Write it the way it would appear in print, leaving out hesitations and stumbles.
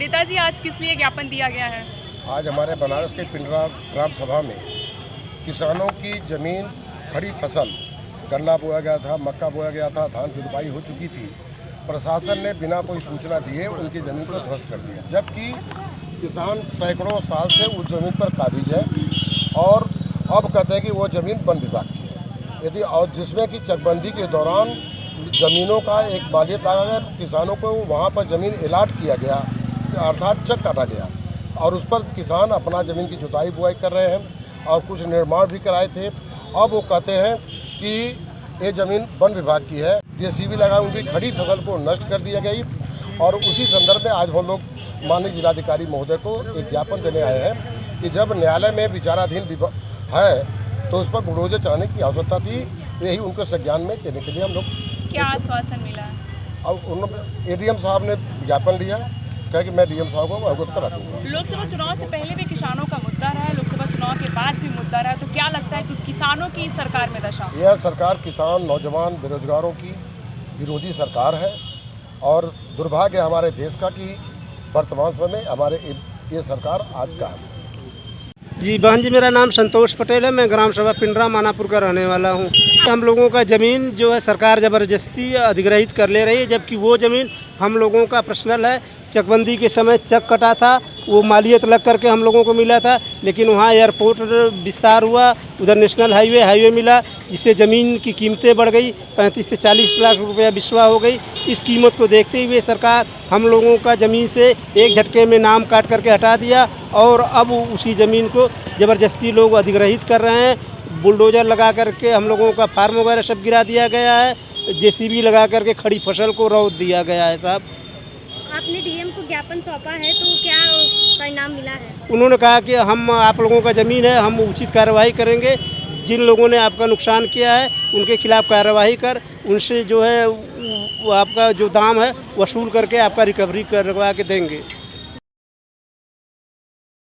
नेताजी आज किस लिए ज्ञापन दिया गया है? आज हमारे बनारस के पिंडरा ग्राम सभा में किसानों की ज़मीन, खड़ी फसल, गन्ना बोया गया था, मक्का बोया गया था, धान की रुपाई हो चुकी थी। प्रशासन ने बिना कोई सूचना दिए उनकी ज़मीन को ध्वस्त कर दिया, जबकि किसान सैकड़ों साल से उस ज़मीन पर काबिज है और अब कहते हैं कि वो ज़मीन वन विभाग की है। यदि और जिसमें कि चकबंदी के दौरान ज़मीनों का एक मालियत आ गया, किसानों को वहाँ पर ज़मीन अलाट किया गया, अर्थात चक काटा गया और उस पर किसान अपना ज़मीन की जुताई बुआई कर रहे हैं और कुछ निर्माण भी कराए थे। अब वो कहते हैं कि ये ज़मीन वन विभाग की है। जेसीबी लगा उनकी खड़ी फसल को नष्ट कर दिया गई और उसी संदर्भ में आज हम लोग माननीय जिलाधिकारी महोदय को एक ज्ञापन देने आए हैं कि जब न्यायालय में विचाराधीन है तो उस पर बुलडोजर चलाने की आवश्यकता थी। यही उनके संज्ञान में देने के लिए हम लोग क्या आश्वासन मिला? अब उन्होंने एडीएम साहब ने ज्ञापन लिया, कहा कि मैं डीएम साहब को अवगत करा दूँगा। लोकसभा चुनाव से पहले भी किसानों का मुद्दा रहा है, लोकसभा चुनाव के बाद भी मुद्दा रहा है, तो क्या लगता है कि किसानों की सरकार में दशा? यह सरकार किसान, नौजवान, बेरोजगारों की विरोधी सरकार है और दुर्भाग्य हमारे देश का कि वर्तमान समय में हमारे ये सरकार आज का है। जी बहन जी, मेरा नाम संतोष पटेल है। मैं ग्राम सभा पिंडरा मानापुर का रहने वाला हूँ। हम लोगों का ज़मीन जो है सरकार ज़बरदस्ती अधिग्रहित कर ले रही है, जबकि वो ज़मीन हम लोगों का पर्सनल है। चकबंदी के समय चक कटा था, वो मालियत लग करके हम लोगों को मिला था, लेकिन वहाँ एयरपोर्ट विस्तार हुआ, उधर नेशनल हाईवे मिला, जिससे ज़मीन की कीमतें बढ़ गई, 35 से 40 लाख रुपया बिस्वा हो गई। इस कीमत को देखते हुए सरकार हम लोगों का ज़मीन से एक झटके में नाम काट करके हटा दिया और अब उसी ज़मीन को ज़बरदस्ती लोग अधिग्रहित कर रहे हैं। बुलडोज़र लगा करके हम लोगों का फार्म वगैरह सब गिरा दिया गया है, जेसीबी लगा करके खड़ी फसल को रौंद दिया गया है। साहब, आपने डीएम को ज्ञापन सौंपा है, तो क्या परिणाम मिला है? उन्होंने उन्होंने कहा कि हम आप लोगों का ज़मीन है, हम उचित कार्रवाई करेंगे। जिन लोगों ने आपका नुकसान किया है उनके खिलाफ कार्रवाई कर उनसे जो है वो आपका जो दाम है वसूल करके आपका रिकवरी करवा के देंगे।